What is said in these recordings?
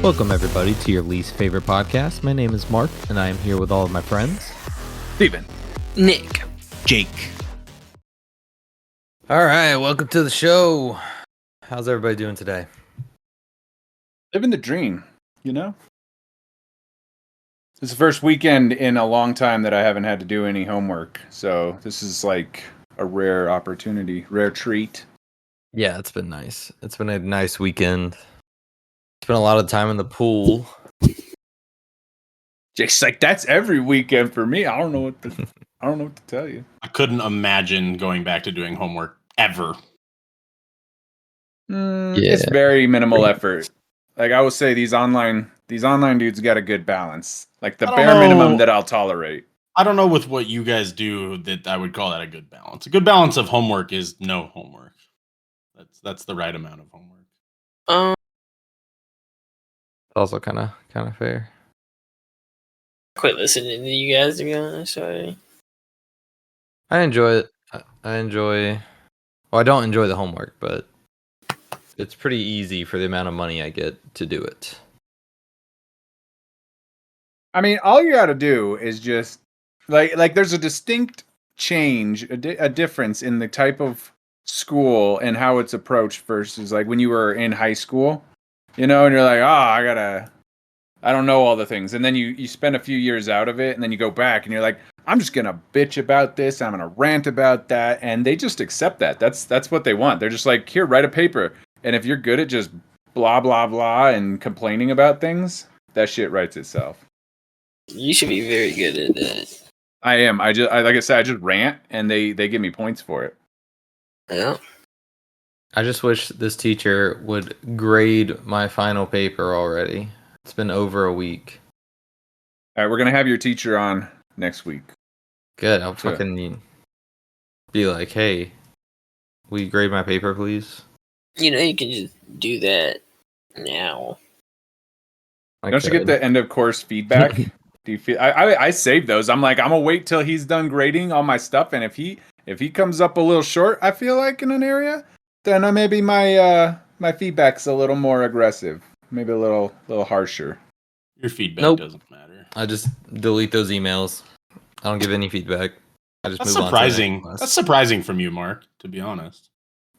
Welcome, everybody, to your least favorite podcast. My name is Mark, and I am here with all of my friends. Steven. Nick. Jake. All right, welcome to the show. How's everybody doing today? Living the dream, you know? It's the first weekend in a long time that I haven't had to do any homework. So this is like a rare opportunity, rare treat. Yeah, it's been nice. It's been a nice weekend. Spent a lot of time in the pool. Jake's like, that's every weekend for me. I don't know what to tell you. I couldn't imagine going back to doing homework ever. It's very minimal effort. Like I will say, these online dudes got a good balance. Like the bare minimum that I'll tolerate. I don't know with what you guys do that I would call that a good balance. A good balance of homework is no homework. That's the right amount of homework. Also kind of fair. Quit listening to you guys, to be honest. Sorry. I enjoy it. Well, I don't enjoy the homework, but it's pretty easy for the amount of money I get to do it. I mean, all you got to do is just like there's a distinct change, a difference in the type of school and how it's approached versus like when you were in high school, and you're like, I don't know all the things. And then you spend a few years out of it, and then you go back and you're like, I'm just going to bitch about this. I'm going to rant about that. And they just accept that. That's what they want. They're just like, here, write a paper. And if you're good at just blah, blah, blah and complaining about things, that shit writes itself. You should be very good at that. I am. Like I said, I just rant, and they give me points for it. Yeah. I just wish this teacher would grade my final paper already. It's been over a week. All right, we're going to have your teacher on next week. Good. I'll fucking be like, hey, will you grade my paper, please? You know, you can just do that now. Don't you get the end of course feedback? Do you feel I save those? I'm like, I'm gonna wait till he's done grading all my stuff, and if he comes up a little short, I feel like in an area, then maybe my feedback's a little more aggressive, maybe a little harsher. Your feedback doesn't matter. I just delete those emails. I don't give any feedback. I just That's move surprising. On to the next That's surprising from you, Mark, to be honest.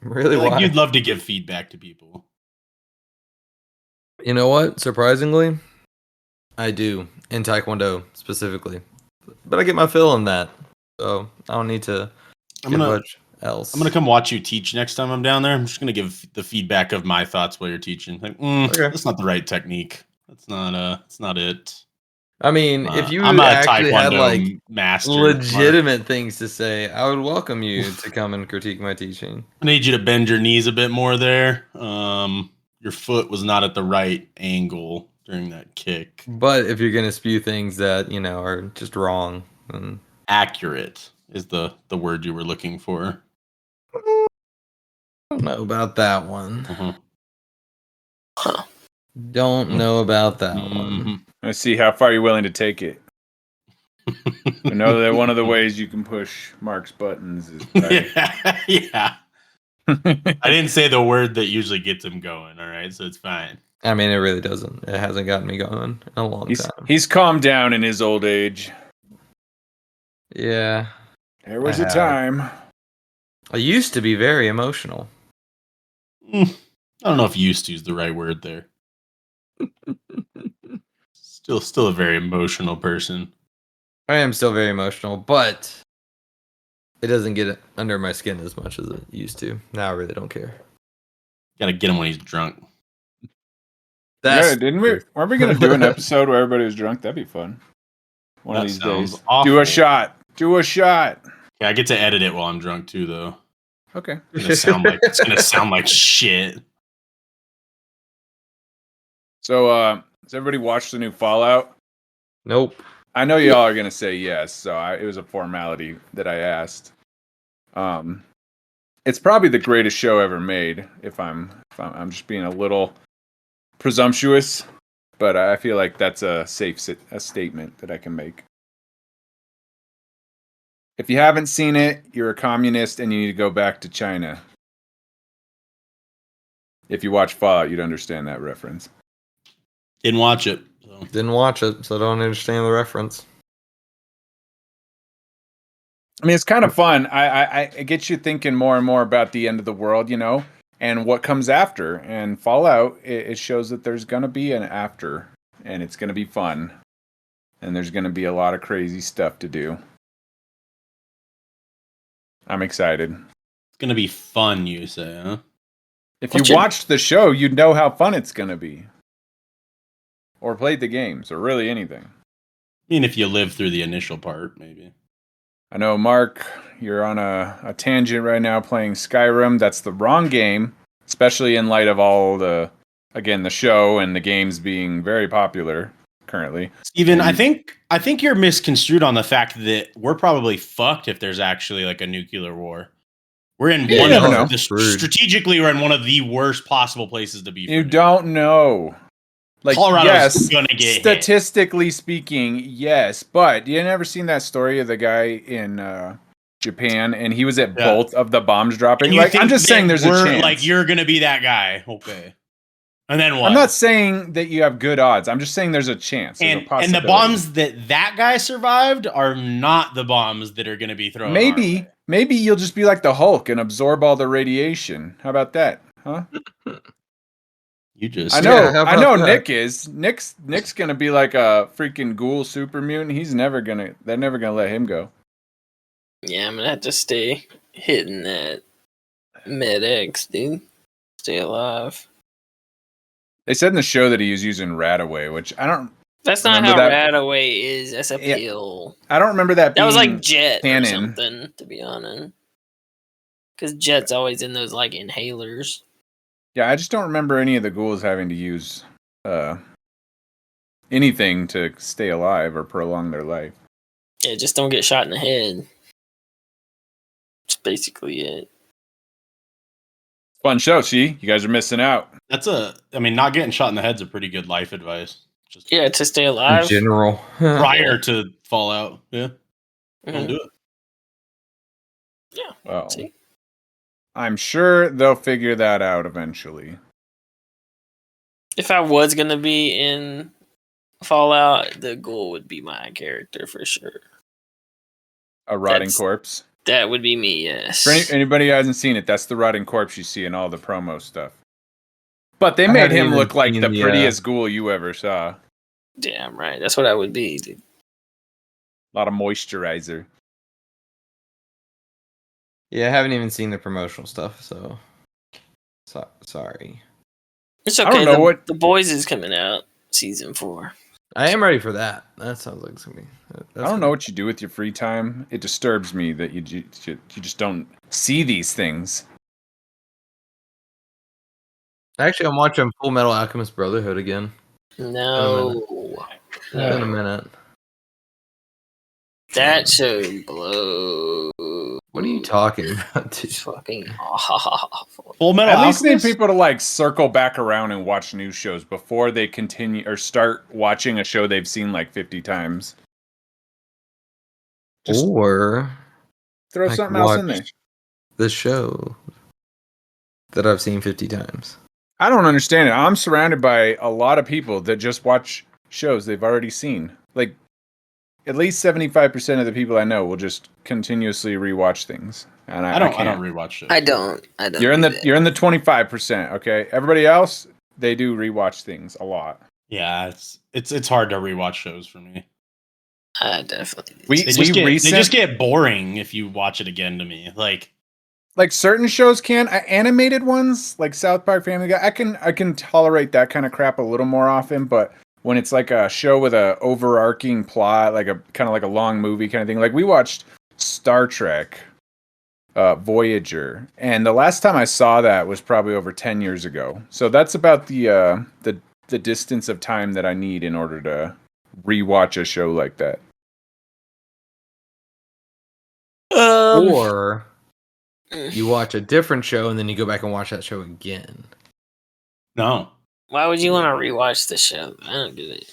Really? Like Why? you'd love to give feedback to people. You know what? Surprisingly, I do. In Taekwondo, specifically. But I get my fill in that. So I don't need to give much else. I'm going to come watch you teach next time I'm down there. I'm just going to give the feedback of my thoughts while you're teaching. Like, That's not the right technique. That's not it. I mean, if you I'm actually had like master, legitimate Mark. things to say, I would welcome you to come and critique my teaching. I need you to bend your knees a bit more there. Your foot was not at the right angle during that kick. But if you're gonna spew things that are just wrong, then accurate is the word you were looking for. I don't know about that one. Mm-hmm. Huh. Don't know about that one. Let's see how far you're willing to take it. I know that one of the ways you can push Mark's buttons is by... yeah. I didn't say the word that usually gets him going, all right? So it's fine. I mean, it really doesn't. It hasn't gotten me going in a long time. He's calmed down in his old age. Yeah. There was a time. I used to be very emotional. I don't know if used to is the right word there. Still a very emotional person. I am still very emotional, but it doesn't get under my skin as much as it used to. Now I really don't care. Gotta get him when he's drunk. Didn't we? Weren't we gonna do an episode where everybody was drunk? That'd be fun. One of these days. Awful. Do a shot. Yeah, I get to edit it while I'm drunk too, though. Okay. It's gonna sound like shit. So, has everybody watched the new Fallout? Nope. I know y'all are gonna say yes, so it was a formality that I asked. It's probably the greatest show ever made. If I'm just being a little presumptuous, but I feel like that's a statement that I can make. If you haven't seen it, you're a communist and you need to go back to China. If you watch Fallout, you'd understand that reference. Didn't watch it. So. Didn't watch it, so I don't understand the reference. I mean, it's kind of fun. I get you thinking more and more about the end of the world, and what comes after. And Fallout, it shows that there's going to be an after, and it's going to be fun. And there's going to be a lot of crazy stuff to do. I'm excited. It's going to be fun, you say, huh? If you watched the show, you'd know how fun it's going to be. Or played the games, or really anything. I mean, if you live through the initial part, maybe. I know, Mark, you're on a tangent right now playing Skyrim. That's the wrong game, especially in light of all the show and the games being very popular currently. Steven, I think you're misconstrued on the fact that we're probably fucked if there's actually like a nuclear war. We're in strategically, we're in one of the worst possible places to be. You don't know. Like, Colorado's gonna get statistically speaking, yes, but you never seen that story of the guy in Japan, and he was at both of the bombs dropping. Like, I'm just saying, there's a chance. Like, you're gonna be that guy, okay? And then what? I'm not saying that you have good odds. I'm just saying there's a chance. And the bombs that guy survived are not the bombs that are gonna be thrown. Maybe you'll just be like the Hulk and absorb all the radiation. How about that, huh? You just I know Nick is. Nick's gonna be like a freaking ghoul super mutant. They're never gonna let him go. Yeah, I'm gonna have to stay hitting that MedX, dude. Stay alive. They said in the show that he was using Radaway, which I don't. That's not how Radaway is. That's a pill. I don't remember that. That was like Jet canon. Or something, to be honest. Because Jet's always in those like inhalers. Yeah, I just don't remember any of the ghouls having to use anything to stay alive or prolong their life. Yeah, just don't get shot in the head. That's basically it. Fun show, see? You guys are missing out. Not getting shot in the head's a pretty good life advice. Just to stay alive. In general. Prior to Fallout. Yeah. Don't do it. Yeah. Well, see? I'm sure they'll figure that out eventually. If I was going to be in Fallout, the ghoul would be my character for sure. A rotting corpse? That would be me, yes. For anybody who hasn't seen it, that's the rotting corpse you see in all the promo stuff. But they made him look like the prettiest ghoul you ever saw. Damn right. That's what I would be, dude. A lot of moisturizer. Yeah, I haven't even seen the promotional stuff, so sorry. It's okay. I don't know The Boys is coming out, season 4. I am ready for that. That sounds like it's gonna be. I don't know what you do with your free time. It disturbs me that you just don't see these things. Actually, I'm watching Full Metal Alchemist Brotherhood again. No. It's been a minute. That show blows. What are you talking about, dude? It's fucking awful. Full Metal At least Alchemist? need people to like circle back around and watch new shows before they continue or start watching a show they've seen like 50 times. Or throw something else in there. The show that I've seen 50 times. I don't understand it. I'm surrounded by a lot of people that just watch shows they've already seen. Like, at least 75% of the people I know will just continuously rewatch things. And I don't rewatch shows. I don't. You're in the 25%, okay? Everybody else, they do rewatch things a lot. Yeah, it's hard to rewatch shows for me. I definitely. They just get boring if you watch it again to me. Like certain shows can. Animated ones, like South Park, Family Guy, I can tolerate that kind of crap a little more often, but when it's like a show with a overarching plot, like a kind of like a long movie kind of thing. Like we watched Star Trek Voyager, and the last time I saw that was probably over 10 years ago. So that's about the distance of time that I need in order to rewatch a show like that. Or you watch a different show and then you go back and watch that show again. No. Why would you want to rewatch the show? I don't get it.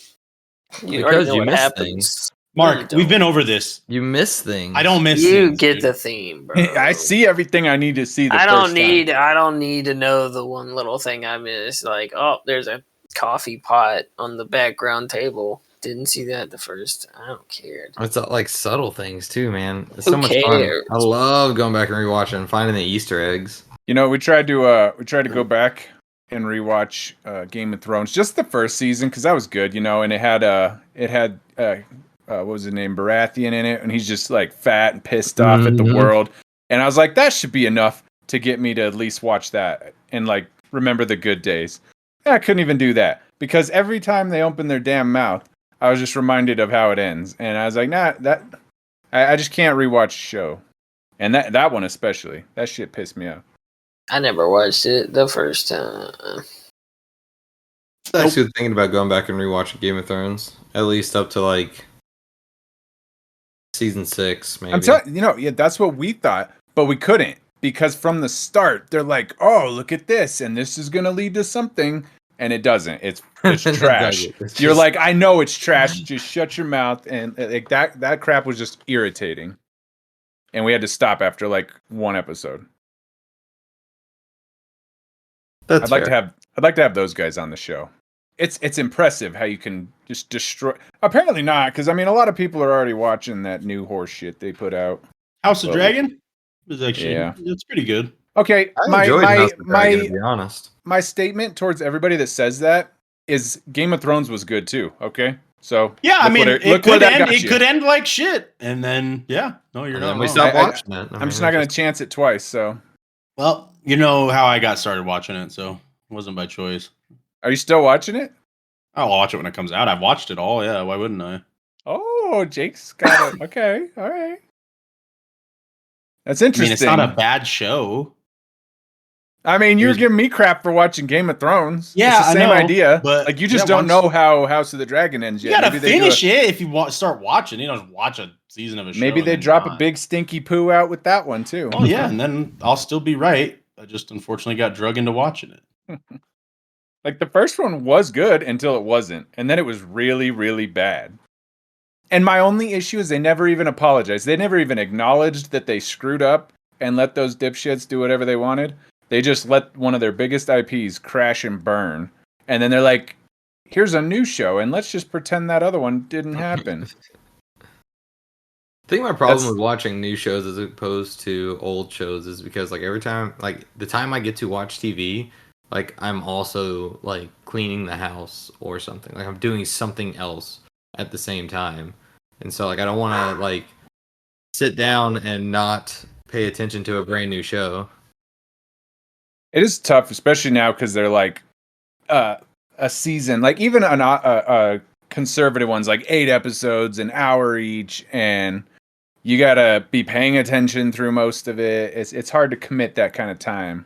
Because you miss things. Mark, we've been over this. You miss things. I don't miss you things. Get dude. The theme, bro. I see everything I need to see. I don't need to know the one little thing I missed. Like, oh, there's a coffee pot on the background table. Didn't see that the first. I don't care. It's like subtle things too, man. It's Who so much cares? fun. I love going back and rewatching and finding the Easter eggs. You know, we tried to go back and rewatch Game of Thrones, just the first season, because that was good, you know, and it had what was his name, Baratheon in it, and he's just like fat and pissed off at the world, and I was like, that should be enough to get me to at least watch that and like remember the good days. I couldn't even do that because every time they open their damn mouth, I was just reminded of how it ends, and I was like, nah, I just can't rewatch the show, and that one especially, that shit pissed me off. I never watched it the first time. I'm actually thinking about going back and rewatching Game of Thrones, at least up to like season 6, maybe. I'm telling you, know, yeah, that's what we thought, but we couldn't because from the start they're like, "Oh, look at this, and this is gonna lead to something," and it doesn't. It's trash. You're like, I know it's trash. Just shut your mouth, and like that crap was just irritating, and we had to stop after like one episode. I'd like to have those guys on the show. It's impressive how you can just destroy. Apparently not, because I mean a lot of people are already watching that new horse shit they put out. House of Dragon was actually it's pretty good. Okay, I enjoyed House of Dragon, to be honest. My statement towards everybody that says that is Game of Thrones was good too. Okay, so yeah, I mean it could end like shit, and then you're not. We stopped watching it. I'm just not going to chance it twice. So, well, you know how I got started watching it, so it wasn't by choice. Are you still watching it? I'll watch it when it comes out. I've watched it all. Yeah, why wouldn't I? Oh, Jake's got it. Okay, all right. That's interesting. I mean, it's not a bad show. I mean, you're giving me crap for watching Game of Thrones. Yeah, it's the same idea. But like you just don't know how House of the Dragon ends yet. You gotta finish it if you start watching. You know, watch a season of a show. Maybe they drop a big stinky poo out with that one too. Oh yeah, and then I'll still be right. I just unfortunately got drug into watching it. Like the first one was good until it wasn't, and then it was really, really bad. And my only issue is they never even apologized. They never even acknowledged that they screwed up and let those dipshits do whatever they wanted. They just let one of their biggest IPs crash and burn. And then they're like, here's a new show, and let's just pretend that other one didn't happen. I think my problem with watching new shows as opposed to old shows is because like every time, like the time I get to watch TV, like I'm also like cleaning the house or something. Like I'm doing something else at the same time. And so like I don't want to like sit down and not pay attention to a brand new show. It is tough, especially now because they're like a season, like even a conservative ones, like 8 episodes, an hour each, and you gotta be paying attention through most of it. It's hard to commit that kind of time.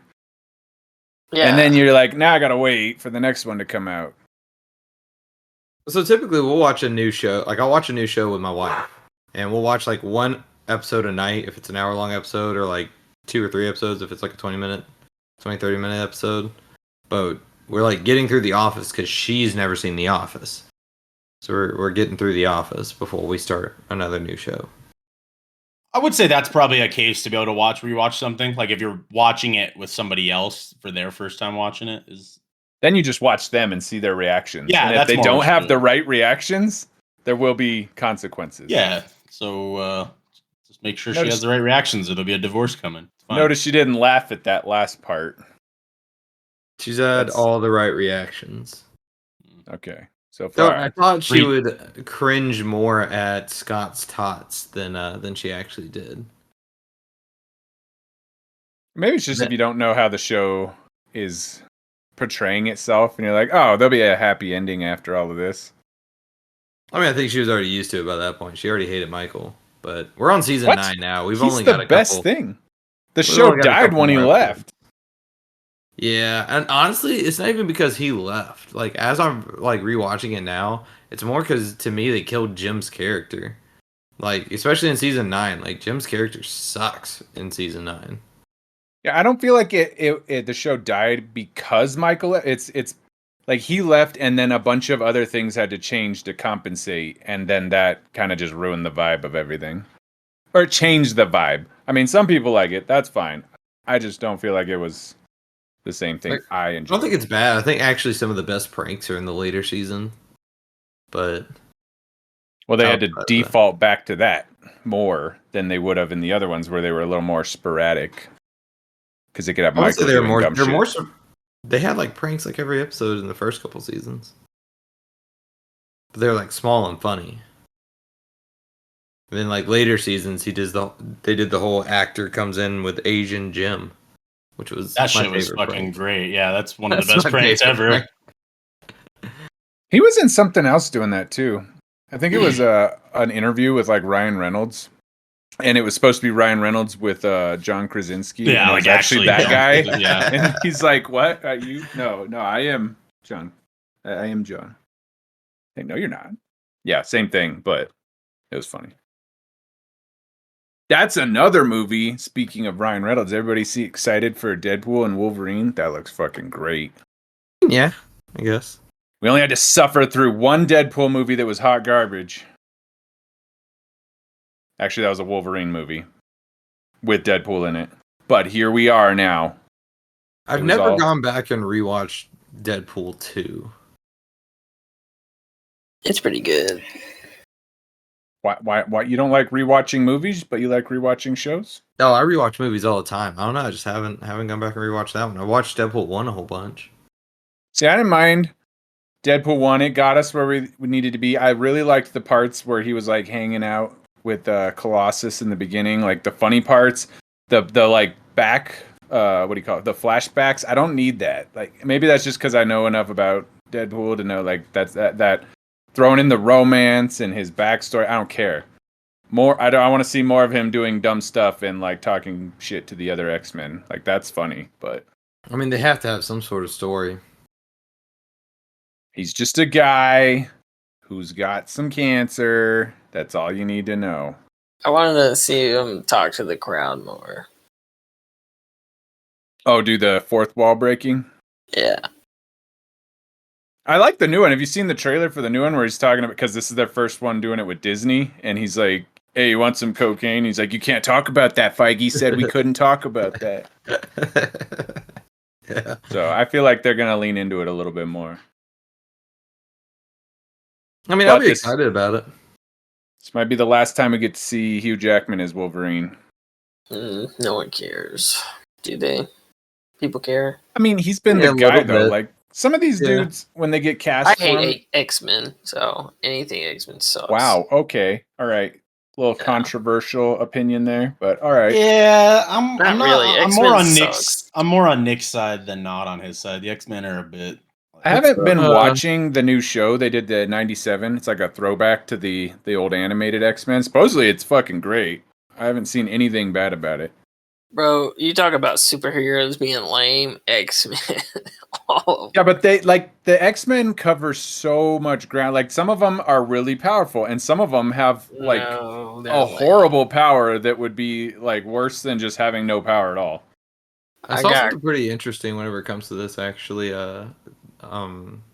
Yeah. And then you're like, now I gotta wait for the next one to come out. So typically we'll watch a new show. Like I'll watch a new show with my wife, and we'll watch like one episode a night if it's an hour long episode, or like 2 or 3 episodes if it's like a 30 minute episode. But we're like getting through The Office because she's never seen The Office. So we're getting through The Office before we start another new show. I would say that's probably a case to be able to rewatch something. Like if you're watching it with somebody else for their first time watching it, then you just watch them and see their reactions. Yeah, and if they don't have the right reactions, there will be consequences. Yeah, so just make sure she has the right reactions. It'll be a divorce coming. Notice she didn't laugh at that last part. She's had all the right reactions. Okay. So far, I thought she would cringe more at Scott's tots than she actually did. Maybe it's just if you don't know how the show is portraying itself, and you're like, oh, there'll be a happy ending after all of this. I mean, I think she was already used to it by that point. She already hated Michael, but we're on season 9 now. He's only got a couple. The best thing. The show died when he left. Yeah, and honestly, it's not even because he left. Like, as I'm like rewatching it now, it's more because to me they killed Jim's character. Like, especially in season 9, like Jim's character sucks in season 9. Yeah, I don't feel like the show died because Michael. It's like he left, and then a bunch of other things had to change to compensate, and then that kind of just ruined the vibe of everything, or changed the vibe. I mean, some people like it. That's fine. I just don't feel like it was the same thing I I enjoy. don't think it's bad. I think actually some of the best pranks are in the later season. But well, they had to default back to that more than they would have in the other ones where they were a little more sporadic. Because they could have Michael doing dumb shit. They had like pranks like every episode in the first couple seasons. But they're like small and funny. And then like later seasons they did the whole actor comes in with Asian Jim, which was that shit was fucking prank. Great. Yeah, that's one of the best pranks ever. He was in something else doing that too. I think it was an interview with like Ryan Reynolds, and it was supposed to be Ryan Reynolds with John Krasinski. Yeah, and it like was actually that guy. Yeah, and he's like, "What? You? No, I am John. I am John." Hey, no, you're not. Yeah, same thing, but it was funny. That's another movie. Speaking of Ryan Reynolds, everybody excited for Deadpool and Wolverine? That looks fucking great. Yeah, I guess. We only had to suffer through one Deadpool movie that was hot garbage. Actually, that was a Wolverine movie with Deadpool in it. But here we are now. I've never gone back and rewatched Deadpool 2. It's pretty good. Why you don't like rewatching movies, but you like rewatching shows? No, I rewatch movies all the time. I don't know. I just haven't gone back and rewatched that one. I watched Deadpool 1 a whole bunch. See, I didn't mind Deadpool 1. It got us where we needed to be. I really liked the parts where he was like hanging out with Colossus in the beginning, like the funny parts, the like back, what do you call it? The flashbacks. I don't need that. Like maybe that's just because I know enough about Deadpool to know like that's that throwing in the romance and his backstory. I don't care. I want to see more of him doing dumb stuff and like talking shit to the other X-Men. Like that's funny, but I mean they have to have some sort of story. He's just a guy who's got some cancer. That's all you need to know. I wanted to see him talk to the crowd more. Oh, do the fourth wall breaking? Yeah. I like the new one. Have you seen the trailer for the new one where he's talking about, because this is their first one doing it with Disney, and he's like, "Hey, you want some cocaine?" He's like, "You can't talk about that. Feige said we couldn't talk about that." Yeah. So I feel like they're going to lean into it a little bit more. I mean, I'll be excited about it. This might be the last time we get to see Hugh Jackman as Wolverine. No one cares. Do they? People care? I mean, he's been the guy, though. Like, some of these dudes, when they get cast, I hate X-Men, so anything X-Men sucks. Wow. Okay. All right. A little controversial opinion there, but all right. Yeah, I'm not really. I'm more on Nick's. I'm more on Nick's side than not on his side. The X-Men are a bit. I haven't been watching the new show. They did the 97. It's like a throwback to the old animated X-Men. Supposedly it's fucking great. I haven't seen anything bad about it. Bro, you talk about superheroes being lame, X-Men. Yeah, but they like the X-Men cover so much ground. Like some of them are really powerful, and some of them have like a horrible power that would be like worse than just having no power at all. I saw something pretty interesting whenever it comes to this. Actually,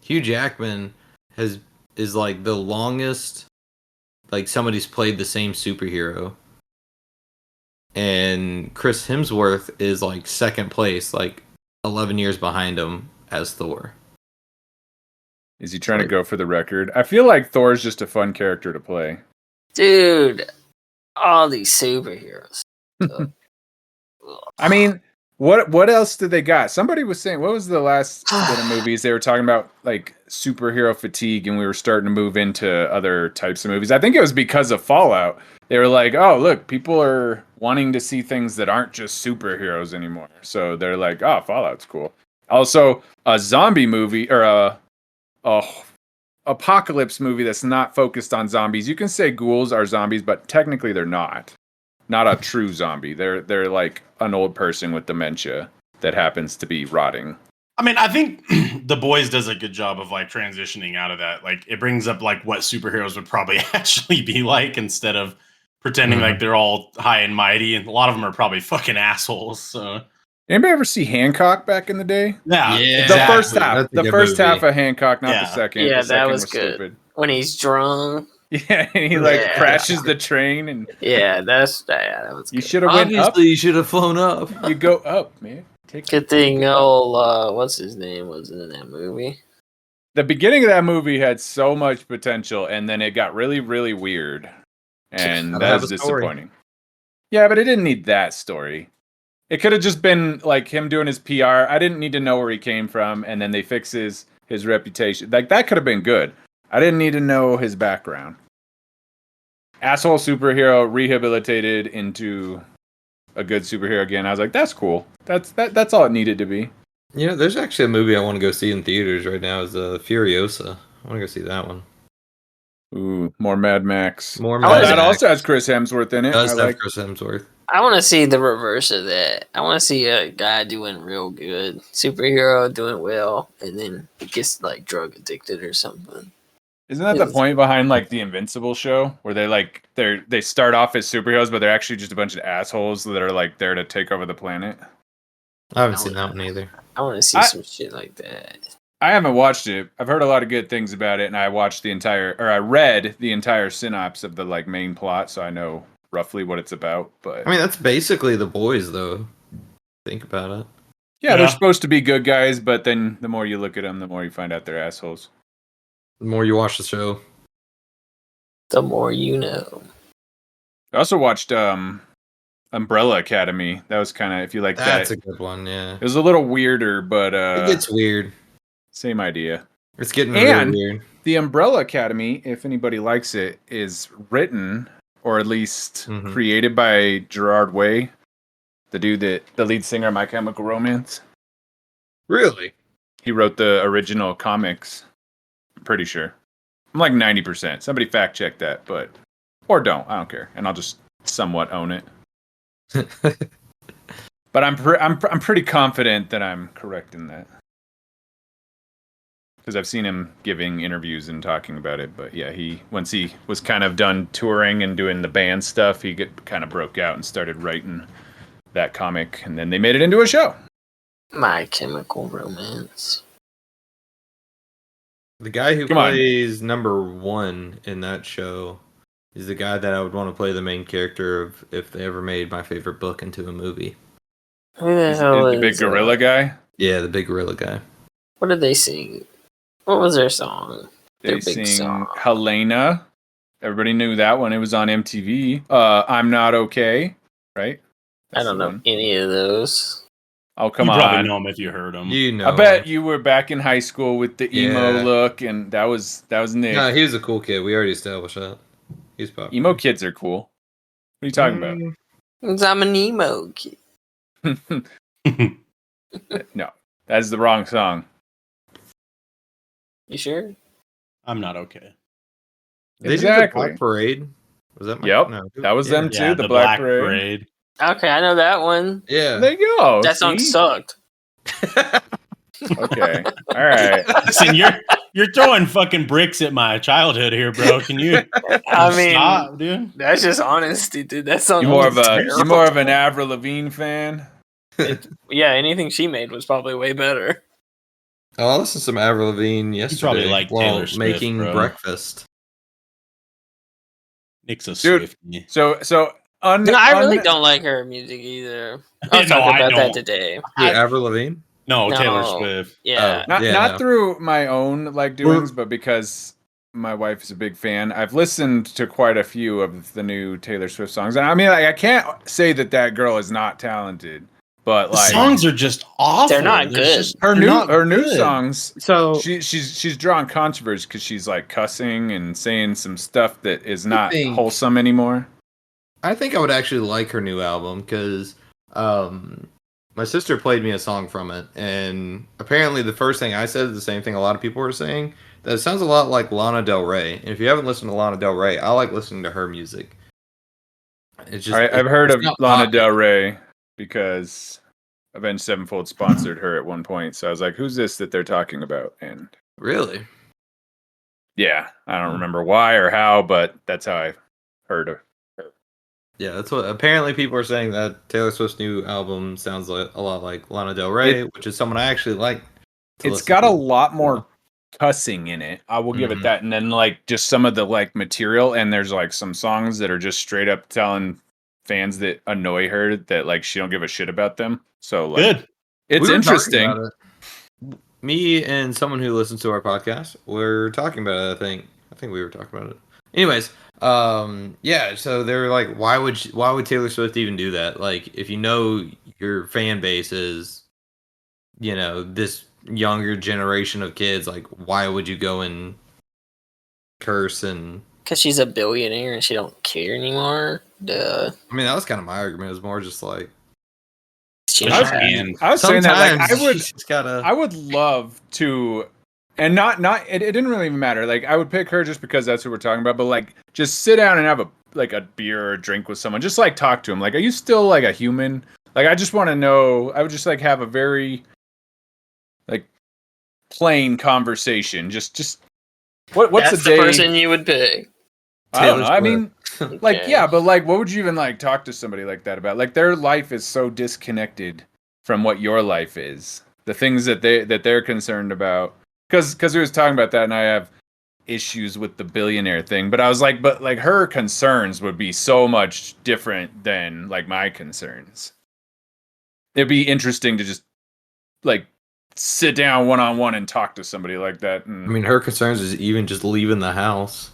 Hugh Jackman is like the longest like somebody's played the same superhero. And Chris Hemsworth is like second place, like 11 years behind him as Thor. Is he trying to go for the record? I feel like Thor's just a fun character to play. Dude, all these superheroes. I mean, what else did they got? Somebody was saying, what was the last bit of movies? They were talking about like superhero fatigue, and we were starting to move into other types of movies. I think it was because of Fallout. They were like, oh, look, people are wanting to see things that aren't just superheroes anymore. So they're like, oh, Fallout's cool. Also, a zombie movie or a apocalypse movie that's not focused on zombies. You can say ghouls are zombies, but technically they're not. Not a true zombie. They're like an old person with dementia that happens to be rotting. I mean, I think The Boys does a good job of like transitioning out of that. Like it brings up like what superheroes would probably actually be like instead of pretending like they're all high and mighty, and a lot of them are probably fucking assholes. So, anybody ever see Hancock back in the day? Yeah, the first half, the first half of Hancock, not the second. Yeah, the second that was good. Stupid. When he's drunk. Yeah, and he crashes the train, and that was good. You should have went up. Obviously, you should have flown up. You go up, man. Good thing old what's his name was in that movie. The beginning of that movie had so much potential, and then it got really, really weird, and Gotta that have was a story. disappointing. Yeah, but it didn't need that story. It could have just been like him doing his PR. I didn't need to know where he came from, and then they fix his reputation. Like that could have been good. I didn't need to know his background. Asshole superhero rehabilitated into a good superhero again. I was like, that's cool. That's all it needed to be. You know, there's actually a movie I want to go see in theaters right now. Is Furiosa. I want to go see that one. Ooh, more Mad Max. More I wanna Mad That Max. also has Chris Hemsworth in it. Does I have like. Chris Hemsworth. I want to see the reverse of that. I want to see a guy doing real good, superhero doing well, and then he gets like drug addicted or something. Isn't that the point behind like the Invincible show, where they start off as superheroes, but they're actually just a bunch of assholes that are like there to take over the planet? I haven't seen that one either. I want to see some shit like that. I haven't watched it. I've heard a lot of good things about it, and I read the entire synopsis of the like main plot, so I know roughly what it's about. But I mean, that's basically The Boys, though. Think about it. yeah, they're supposed to be good guys, but then the more you look at them, the more you find out they're assholes. The more you watch the show, The more you know. I also watched Umbrella Academy. That was kind of, if you like that's that. a good one. Yeah, It was a little weirder, but it gets weird. same idea. It's getting really weird. The Umbrella Academy, if anybody likes it, is written or at least created by Gerard Way, the lead singer of My Chemical Romance. Really? He wrote the original comics. I'm pretty sure. I'm like 90%. Somebody fact check that, or don't. I don't care, and I'll just somewhat own it. But I'm pretty confident that I'm correct in that, because I've seen him giving interviews and talking about it. But yeah, once he was kind of done touring and doing the band stuff, he kind of broke out and started writing that comic, and then they made it into a show. My Chemical Romance. The guy who plays number 1 in that show is the guy that I would want to play the main character of if they ever made my favorite book into a movie. Who the hell is the big gorilla guy? Yeah, the big gorilla guy. What did they sing? What was their song? They sing Helena. Everybody knew that one. It was on MTV. I'm Not Okay, right? I don't know any of those. Oh, come on. You probably know them if you heard them. You know. I bet you were back in high school with the emo look, and that was Nick. No, he was a cool kid. We already established that. He's popular. Emo kids are cool. What are you talking about? 'Cause I'm an emo kid. No, that's the wrong song. You sure? I'm Not Okay. They did the Black Parade. Was that? Yep, that was them too. The Black Parade. Okay, I know that one. Yeah, there you go. That song sucked. Okay, all right. Listen, you're throwing fucking bricks at my childhood here, bro. Can you? I mean, stop, dude. That's just honesty, dude. That song. You more of an Avril Lavigne fan? Yeah, anything she made was probably way better. Oh, I listened to some Avril Lavigne yesterday probably like while Taylor Swift, making bro. breakfast. Nick's a Dude, Swiftie. So I really don't like her music either. I was talking about that today. Avril Lavigne? No, Taylor Swift. Yeah. Not through my own like doings, but because my wife is a big fan. I've listened to quite a few of the new Taylor Swift songs, and I mean, like, I can't say that girl is not talented, but like the songs are just awful. They're not good. Her new songs. So she's drawing controversy because she's like cussing and saying some stuff that is not wholesome anymore. I think I would actually like her new album because my sister played me a song from it, and apparently the first thing I said is the same thing a lot of people were saying, that it sounds a lot like Lana Del Rey. And if you haven't listened to Lana Del Rey, I like listening to her music. It's just I've heard of Lana Del Rey because Avenged Sevenfold sponsored her at one point, so I was like, who's this that they're talking about? And really? Yeah, I don't remember why or how, but that's how I heard of her. Yeah, that's what apparently people are saying, that Taylor Swift's new album sounds a lot like Lana Del Rey, which is someone I actually like. It's got a lot more cussing in it. I will give it that. And then like just some of the like material, and there's like some songs that are just straight up telling fans that annoy her that like she don't give a shit about them. So like, good. It's We were talking interesting. about it. Me and someone who listens to our podcast were talking about it. I think we were talking about it. Anyways, yeah. So they're like, why would Taylor Swift even do that? Like, if you know your fan base is, this younger generation of kids, like, why would you go and curse and? Because she's a billionaire and she don't care anymore. Duh. I mean, that was kind of my argument. It was more just like, She I not was, happy. I was saying that like sometimes you just gotta. I would love to, and not it didn't really even matter. Like I would pick her just because that's what we're talking about. But like, just sit down and have a beer or a drink with someone. Just like talk to him. Like, are you still like a human? Like, I just want to know. I would just like have a very like plain conversation. Just what's That's the day? the person you would pick. I don't know. I mean, like, Okay. yeah, but like, what would you even like talk to somebody like that about? Like, their life is so disconnected from what your life is. The things that they're concerned about. Because we was talking about that, and I have issues with the billionaire thing. But I was like, but like her concerns would be so much different than like my concerns. It'd be interesting to just like sit down one on one and talk to somebody like that. And I mean, her concerns is even just leaving the house.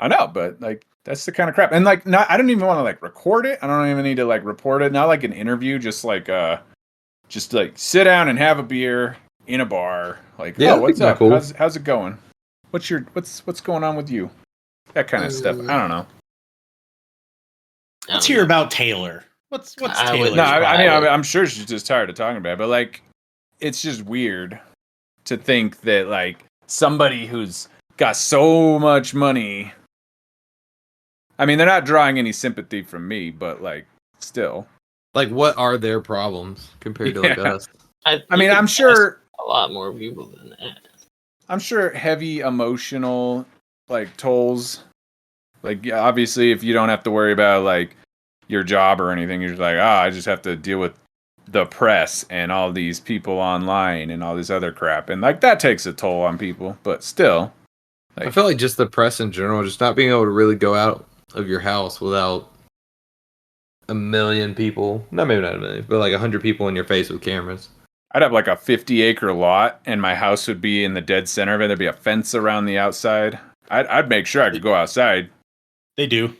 I know, but like that's the kind of crap. And like not I don't even want to like record it. I don't even need to like report it. Not like an interview, just like sit down and have a beer in a bar. Like, Yeah, oh, what's that'd up? be cool. How's it going? What's going on with you? That kind of stuff. I don't know. Let's hear about Taylor. What's I would- Taylor's No, I mean problem? I'm sure she's just tired of talking about it, but like it's just weird to think that like somebody who's got so much money. I mean, they're not drawing any sympathy from me, but like still. Like, what are their problems compared to like Yeah. us? I mean, I'm sure a lot more people than that. I'm sure heavy emotional like tolls. Like yeah, obviously if you don't have to worry about like your job or anything, you're just like, I just have to deal with the press and all these people online and all this other crap. And like that takes a toll on people, but still. I feel like just the press in general, just not being able to really go out of your house without a million people. Maybe not a million, but like 100 people in your face with cameras. I'd have like a 50-acre lot and my house would be in the dead center of it. There'd be a fence around the outside. I'd make sure I could go outside. They do.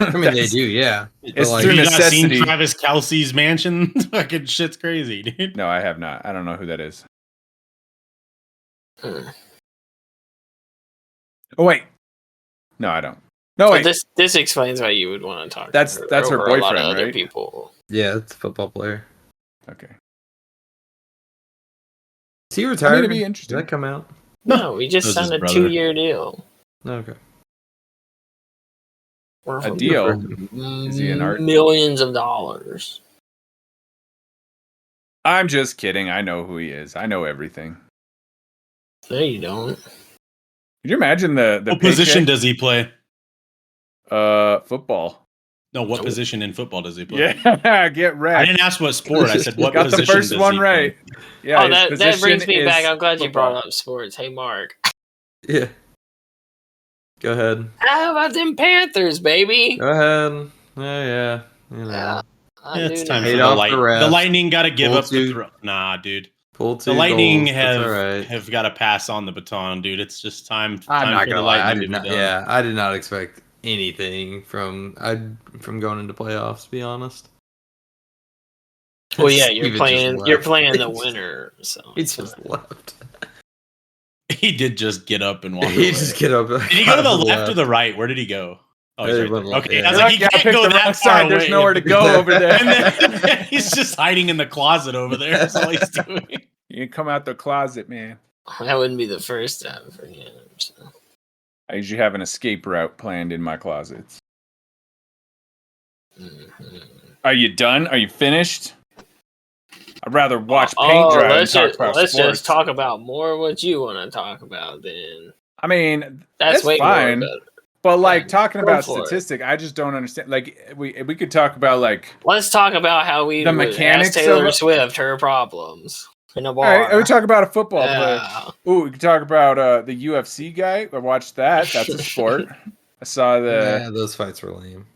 I mean, they do, yeah. It's But, like, through You not seen necessity. Travis Kelsey's mansion? Fucking shit's crazy, dude. No, I have not. I don't know who that is. Hmm. Oh wait. No, I don't. No, So wait. this explains why you would want to talk. That's- to her that's her over a lot of boyfriend, other right? people. yeah, it's a football player. Okay. Is he retired? it'd be Did interesting. that come out? No, we just That was signed his a brother. 2-year deal. Okay. Worth A deal. Is he an art? millions of dollars. I'm just kidding. I know who he is. I know everything. No, you don't. Could you imagine the What position paycheck? does he play? Football. No, what Nope. position in football does he play? Yeah, get I wrecked. didn't ask what sport. I said what Got the position first does one he right. play? Yeah, Oh, his that brings position me back. is I'm glad you football. brought up sports. Hey, Mark. Yeah. Go ahead. How about them Panthers, baby? Go ahead. Yeah. You know. Yeah, I Yeah, do it's time know. for Hate the off the light. refs. The Lightning got to give Pull up the two. throw. Nah, dude. Pull The two Lightning goals. That's have all right. have got to pass on the baton, dude. It's just time. I'm time not for the gonna lie. I Lightning did to be not. done. Yeah, I did not expect anything from going into playoffs. To be honest. Well, yeah, you're Steven just playing. You're left. playing the He just- winner. So He it's just fine. left. He did just get up and walk He away. just get up. Did he go to the left or the right? Where did he go? Oh, he's He right went there. left, Okay, yeah. I was You're like, he like, yeah, I can't picked go the that wrong far side. away. There's nowhere to go over there. And then he's just hiding in the closet over there. That's all he's doing. You can come out the closet, man. That wouldn't be the first time for him. So. I usually have an escape route planned in my closets. Mhm. Are you done? Are you finished? I'd rather watch paint dry than talk about let's sports. just talk about more what you want to talk about. Then I mean, that's way fine. more better. But like Yeah, talking go about for it. statistic, I just don't understand. Like we could talk about like Let's talk about how we The would mechanics ask Taylor of it? Swift her problems in a all bar. right, we talk about a football player. Yeah. Ooh, we could talk about the UFC guy. I watched that. That's a sport. I saw Yeah, the those fights were lame.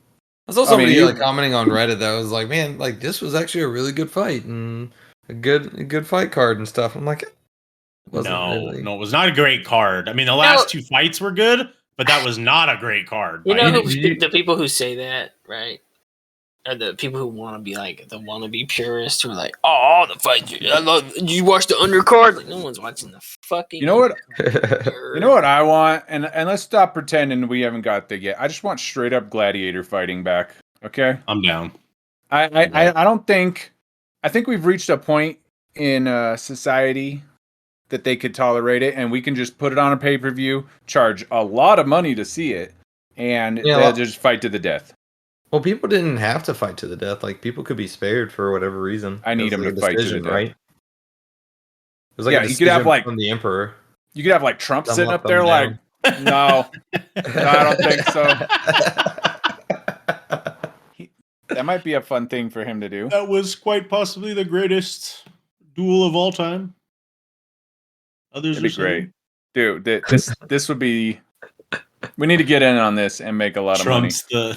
I saw I mean, somebody you- like commenting on Reddit that was like, "Man, like this was actually a really good fight," and a good fight card and stuff. I'm like, wasn't really. No, it was not a great card. I mean, the last two fights were good, but that was not a great card. You know, any- the people who say that, right? Are the people who want to be like the wannabe purists who are like, oh, the fight! I love. Did you watch the undercard? Like, no one's watching the fucking. You know what? undercard. You know what I want, and let's stop pretending we haven't got there yet. I just want straight up gladiator fighting back. Okay, I'm down. I don't think. I think we've reached a point in society that they could tolerate it, and we can just put it on a pay-per-view, charge a lot of money to see it, and they'll just fight to the death. Well, people didn't have to fight to the death. Like, people could be spared for whatever reason. I need them to fight to the death. Right? It was like Yeah, a you could have, decision like- from the emperor. You could have like Trump Thumb sitting up, up there, thumb like, no, I don't think so. That might be a fun thing for him to do. That was quite possibly the greatest duel of all time. Others It'd be are saying. great, dude. This would be. We need to get in on this and make a lot of money.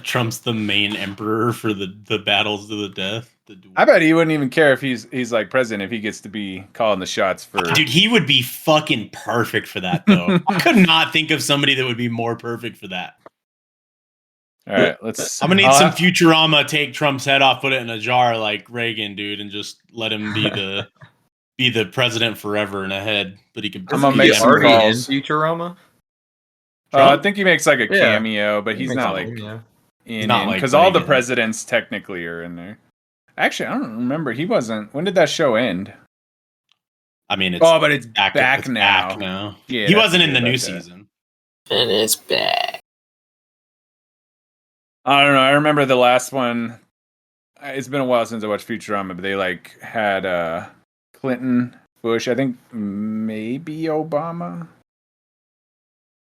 Trump's the main emperor for the battles to the death. I bet he wouldn't even care if he's like president if he gets to be calling the shots for. Dude, he would be fucking perfect for that though. I could not think of somebody that would be more perfect for that. All right, let's. I'm gonna need some Futurama. Take Trump's head off, put it in a jar like Reagan, dude, and just let him be the president forever and ahead. But he could. I'm gonna make some already in calls. Futurama. I think he makes like a Yeah. cameo, but he's not like He's not like because all the Reagan. presidents technically are in there. Actually, I don't remember. He wasn't. When did that show end? I mean, it's But it's back now. now. Yeah, he that's wasn't in good the new about that. season. And it's back. I don't know. I remember the last one. It's been a while since I watched Futurama, but they like had Clinton, Bush, I think maybe Obama.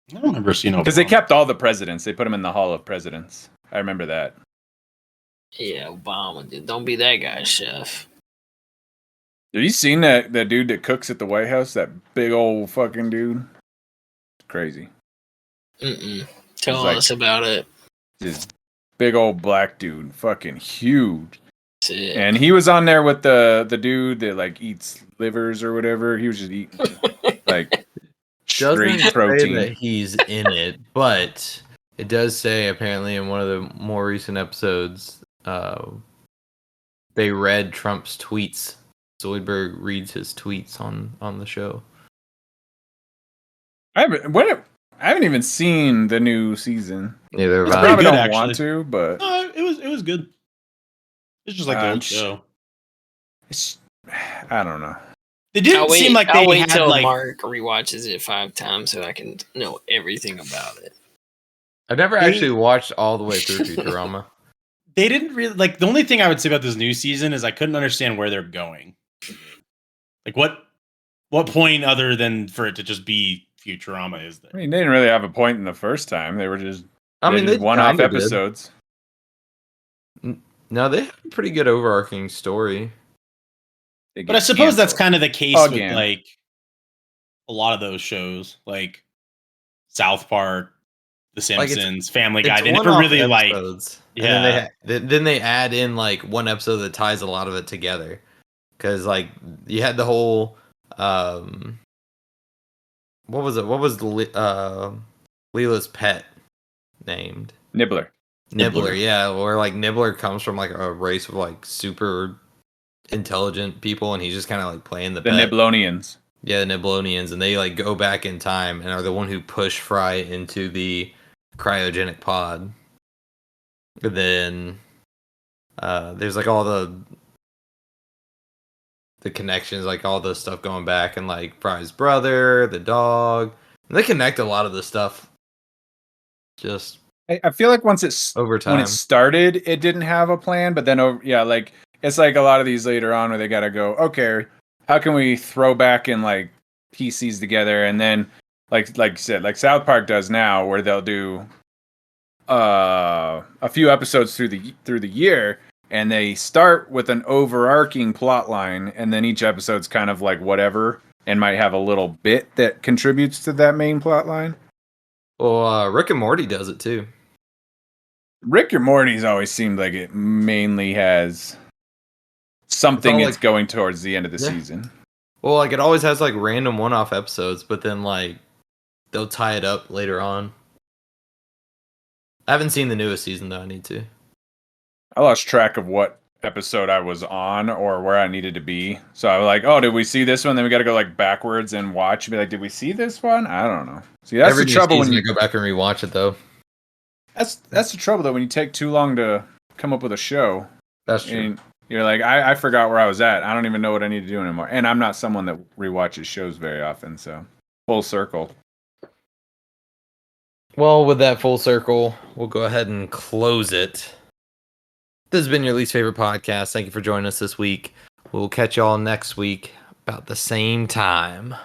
I don't remember seeing Because they kept all the presidents. They put them in the Hall of Presidents. I remember that. Yeah, Obama. Dude. Don't be that guy, chef. Have you seen that dude that cooks at the White House? That big old fucking dude? It's crazy. Tell like- us about it. This big old black dude. Fucking huge. Sick. And he was on there with the dude that like eats livers or whatever. He was just eating like Doesn't straight say protein. that he's in it, but it does say apparently in one of the more recent episodes, they read Trump's tweets. Zoidberg reads his tweets on the show. I haven't even seen the new season. Neither I have probably good, don't actually. want to, but No, it was good. It's just like the old show. I don't know. It didn't seem like they I'll wait had till like. Mark rewatches it 5 times so I can know everything about it. I've never actually watched all the way through Futurama. They didn't really like. The only thing I would say about this new season is I couldn't understand where they're going. Like what point other than for it to just be Futurama is there? I mean, they didn't really have a point in the first time. They were just They one-off kinda did. episodes. No, they have a pretty good overarching story. They But I get suppose that's canceled. kind of the case Again. with like a lot of those shows, like South Park, The Simpsons, Family Guy. It's They never one-off really like. episodes. Yeah. And then they add in like one episode that ties a lot of it together. Because like you had the whole what was it? What was Leela's pet named? Nibbler. Nibbler, yeah. Where like Nibbler comes from like a race of like super intelligent people, and he's just kind of like playing the The pet. Nibblonians. Yeah, the Nibblonians, and they like go back in time and are the one who push Fry into the cryogenic pod. And then there's like all the connections, like all the stuff going back, and like Fry's brother, the dog. And they connect a lot of the stuff just I feel like once it's over time. when it started, it didn't have a plan, but then like it's like a lot of these later on where they gotta go, okay, how can we throw back and like pieces together, and then like you said, like South Park does now, where they'll do a few episodes through the year, and they start with an overarching plot line, and then each episode's kind of like whatever, and might have a little bit that contributes to that main plot line. Well, Rick and Morty does it too. Rick and Morty's always seemed like it mainly has something all, it's going towards the end of the Yeah. season. Well, like it always has like random one-off episodes, but then like they'll tie it up later on. I haven't seen the newest season though. I need to. I lost track of what episode I was on or where I needed to be. So I was like, oh, did we see this one? Then we got to go like backwards and watch and be like, did we see this one? I don't know. See, that's Every the new trouble when season, you I go back and rewatch it though. That's the trouble though when you take too long to come up with a show. That's true. And you're like, I forgot where I was at. I don't even know what I need to do anymore. And I'm not someone that rewatches shows very often, so full circle. Well, with that full circle, we'll go ahead and close it. This has been your least favorite podcast. Thank you for joining us this week. We'll catch y'all next week about the same time.